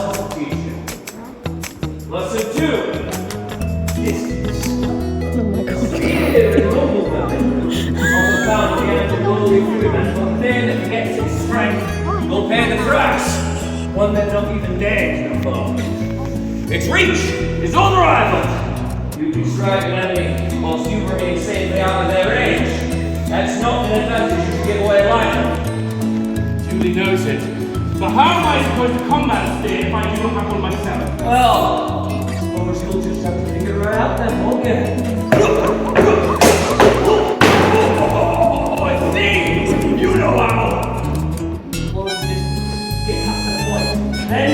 lesson to teach you. Lesson 2. Distance. Here in humble living, often found at the end of glory through mental pain that forgets its strength, will pay the price, one that not even dares to fall. Its reach is unrivaled. You can strike an enemy whilst you remain safely out of their range. That's not an advantage you can give away lightly. Duly noted. But how am I supposed to combat a spear if I do not have one myself? Well, suppose you'll just have to figure it out then, won't you? Oh, I see! You know how! Close the distance. Get past that point. Then,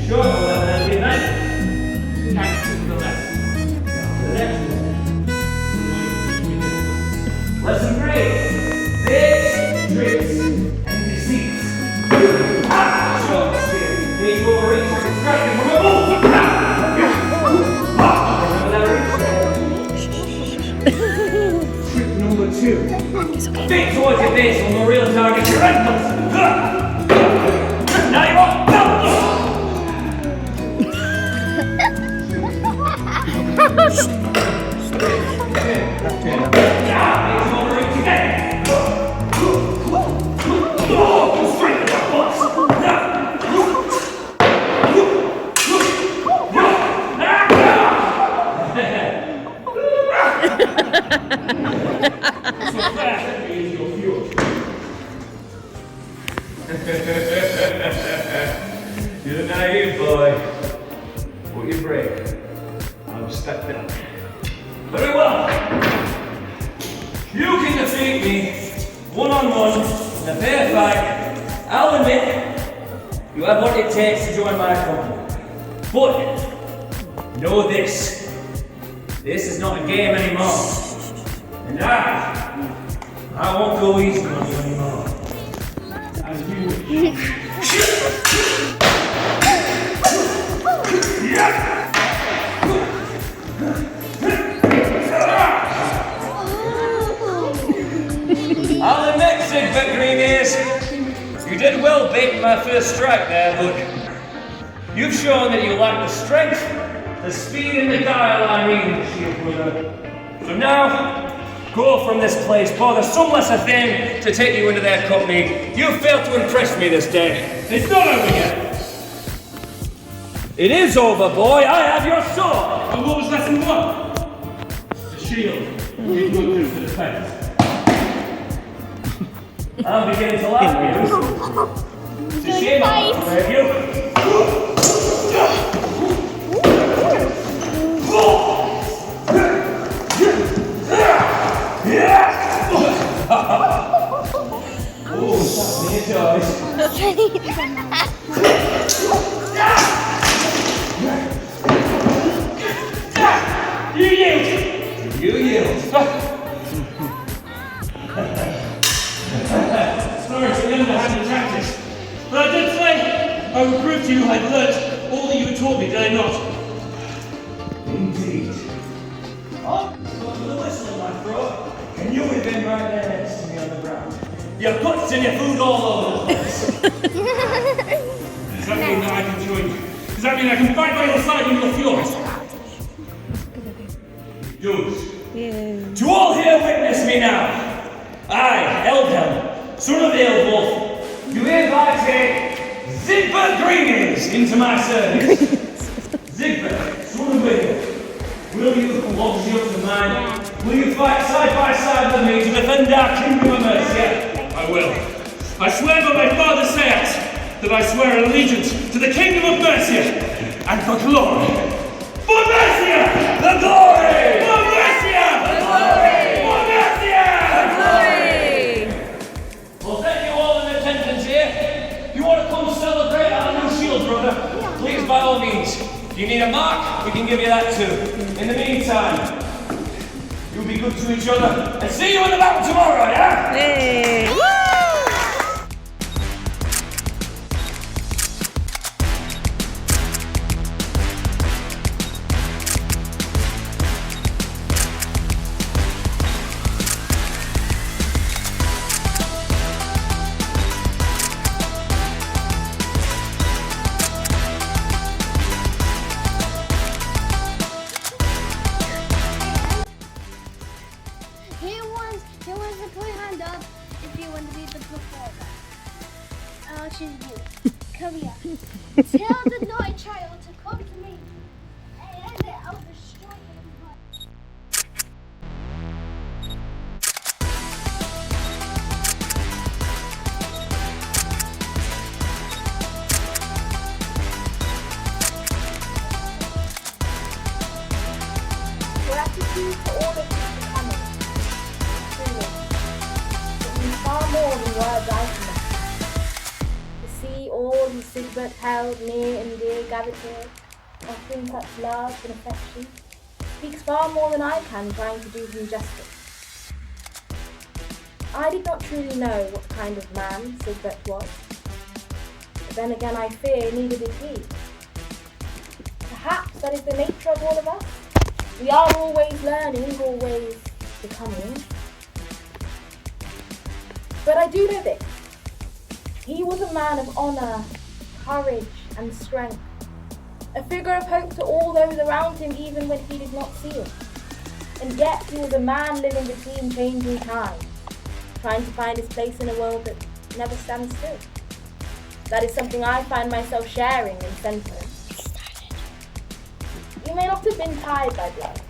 sure, we'll have an enemy event. Thanks to the lesson. The next one. Lesson 3. Bits, tricks, and deceits. Short spear. Need to overreach and strike him from a move. Remember that reach? Trick number 2. Fit towards your base when the real target your ankles. Now you want balance. You're a naive boy, but you're brave. I'll respect that. Very well. You can defeat me one-on-one in a fair fight. I'll admit you have what it takes to join my company. But know this. This is not a game anymore. And I won't go easy on you anymore. As you wish. I'll admit, Zigbert Greenears, you did well baiting my first strike there, but you've shown that you lack the strength, the speed, and the guile I need in the shield, brother. So now, go from this place, for there's some lesser thing to take you into their company. You failed to impress me this day. It's not over yet. It is over, boy. I have your sword. And what was lesson 1? The shield. You look good for defense. I'm beginning to like you. It's a shame I'm not afraid of you. Oh, that's me, Joyce. You yield! You yield. Sorry to underhand tactics, but I did say I would prove to you I'd learnt all that you had taught me, did I not? Indeed. Oh, got the whistle in my throat, and you would have been right there next to me on the ground. Your guts and your food all over the place. Does that mean that I can join you? Does that mean I can fight by your side in your fjords? Good. Yeah. To all here witness me now. I, Eldhelm, son of Aelwulf, do hereby take Zigbert Greenears into my service. Zigbert, son of William, will you, once you're to mine, will you fight side by side with me to defend our kingdom of Mercia? I will. I swear by my father's sayers that I swear allegiance to the kingdom of Mercia and for glory. For Mercia! The glory! For Mercia! The glory! For Mercia! Well, thank you all in attendance here. If you want to come celebrate our new shield, brother, please by all means. If you need a mark, we can give you that too. In the meantime, you'll be good to each other. And see you in the battle tomorrow, yeah? Hey. gratitude to all of his becoming. Truly, it means far more than words I can utter. To see all who Sigbert held near and dear gathered here, offering such love and affection, speaks far more than I can trying to do him justice. I did not truly know what kind of man Sigbert was, but then again I fear neither did he. Perhaps that is the nature of all of us. We are always learning, always becoming. But I do know this. He was a man of honour, courage and strength. A figure of hope to all those around him even when he did not see it. And yet he was a man living between changing times, trying to find his place in a world that never stands still. That is something I find myself sharing in sentiment. He may not have been tied by blood.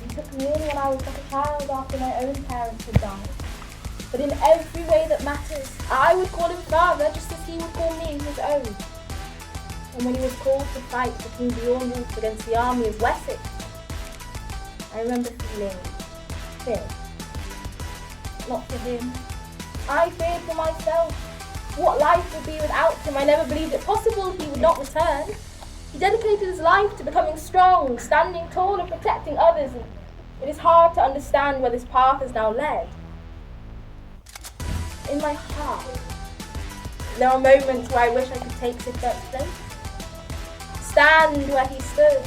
He took me in when I was but a child after my own parents had died. But in every way that matters, I would call him father just as he would call me his own. And when he was called to fight for King Bjornwulf against the army of Wessex, I remember feeling fear. Not for him. I feared for myself. What life would be without him? I never believed it possible he would not return. He dedicated his life to becoming strong, standing tall and protecting others, and it is hard to understand where this path has now led. In my heart, there are moments where I wish I could take Sigbert's place. Stand where he stood,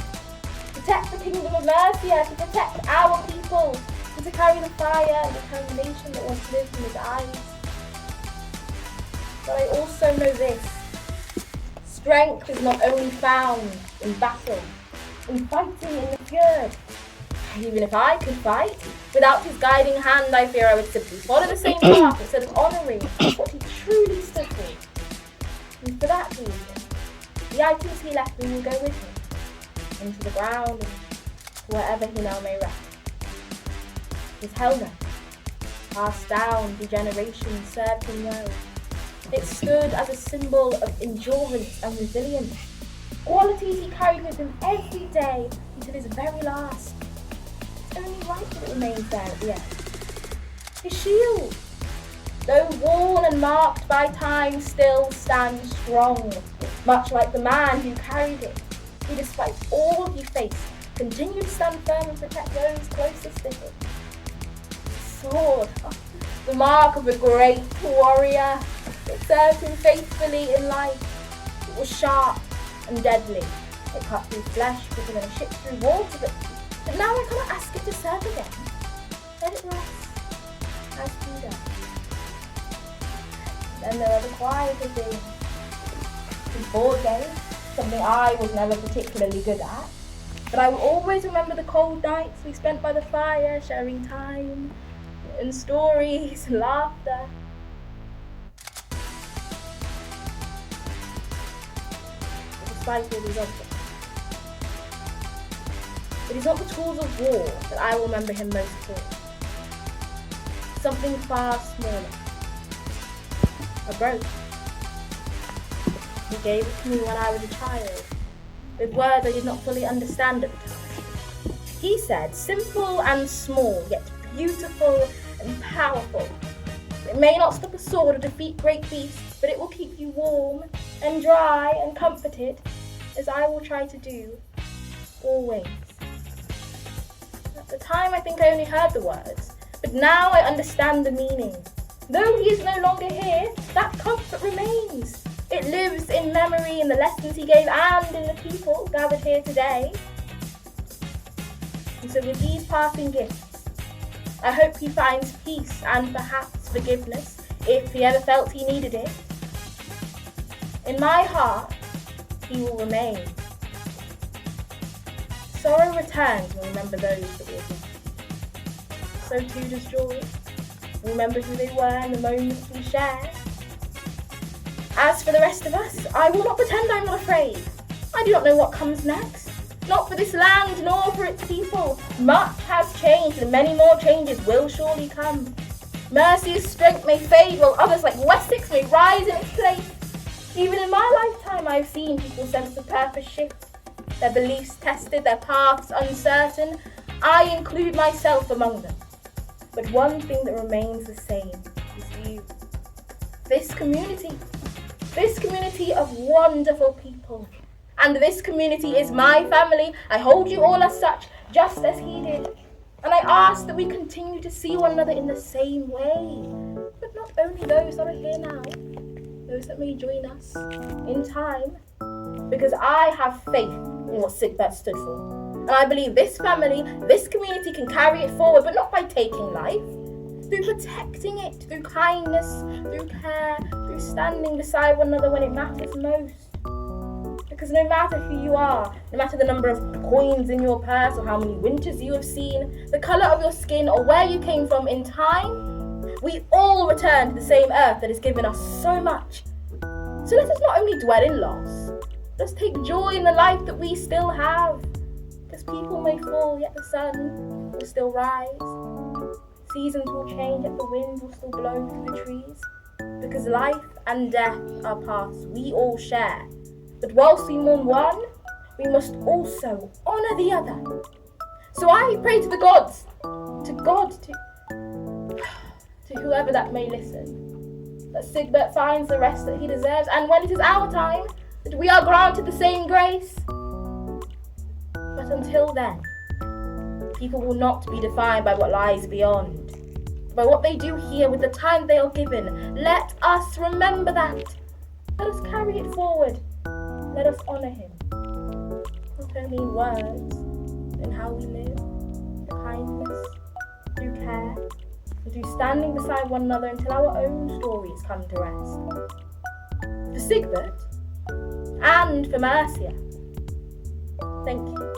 protect the kingdom of Mercia, to protect our people, and to carry the fire and determination that once lived in his eyes. But I also know this. Strength is not only found in battle, in fighting in the fjord. Even if I could fight, without his guiding hand, I fear I would simply follow the same path instead of honouring what he truly stood for. And for that reason, the items he left me will go with him, into the ground and to wherever he now may rest. His helmet, passed down through generations, served him well. It stood as a symbol of endurance and resilience, qualities he carried with him every day until his very last. It's only right that it remains there at the end. His shield, though worn and marked by time, still stands strong, much like the man who carried it, who despite all he faced, continued to stand firm and protect those closest to him. His sword, the mark of a great warrior, it served him faithfully in life. It was sharp and deadly. It cut through flesh quicker than a ship through water, but now I cannot ask it to serve again. Let it rest, as he does. Then there are the quieter things. His board games, something I was never particularly good at, but I will always remember the cold nights we spent by the fire, sharing time and stories and laughter. Despite all these objects, it is not the tools of war that I will remember him most for. Something far smaller. A brooch. He gave it to me when I was a child, with words I did not fully understand at the time. He said, simple and small, yet beautiful and powerful. It may not stop a sword or defeat great beasts, but it will keep you warm and dry and comforted, as I will try to do, always. At the time I think I only heard the words, but now I understand the meaning. Though he is no longer here, that comfort remains. It lives in memory in the lessons he gave and in the people gathered here today. And so with these passing gifts, I hope he finds peace and perhaps forgiveness, if he ever felt he needed it. In my heart, he will remain. Sorrow returns when we remember those that we have lost. So too does joy. We remember who they were and the moments we shared. As for the rest of us, I will not pretend I'm not afraid. I do not know what comes next. Not for this land, nor for its people. Much has changed, and many more changes will surely come. Mercia's strength may fade, while others like Wessex may rise in its place. Even in my lifetime, I have seen people's sense of purpose shift, their beliefs tested, their paths uncertain. I include myself among them. But one thing that remains the same is you. This community of wonderful people. And this community is my family. I hold you all as such, just as he did. And I ask that we continue to see one another in the same way. But not only those that are here now, those that may join us in time. Because I have faith in what Sigbert stood for. And I believe this family, this community can carry it forward, but not by taking life. Through protecting it, through kindness, through care, through standing beside one another when it matters most. Because no matter who you are, no matter the number of coins in your purse or how many winters you have seen, the colour of your skin or where you came from in time, we all return to the same earth that has given us so much. So let us not only dwell in loss, let us take joy in the life that we still have. Because people may fall, yet the sun will still rise. Seasons will change, yet the wind will still blow through the trees. Because life and death are paths we all share. But whilst we mourn one, we must also honour the other. So I pray to the gods, to God, to whoever that may listen, that Sigbert finds the rest that he deserves, and when it is our time, that we are granted the same grace. But until then, people will not be defined by what lies beyond, by what they do here with the time they are given. Let us remember that. Let us carry it forward. Let us honour him, not only in words, but in how we live, through kindness, through care, and through standing beside one another until our own stories come to rest. For Sigbert, and for Mercia, thank you.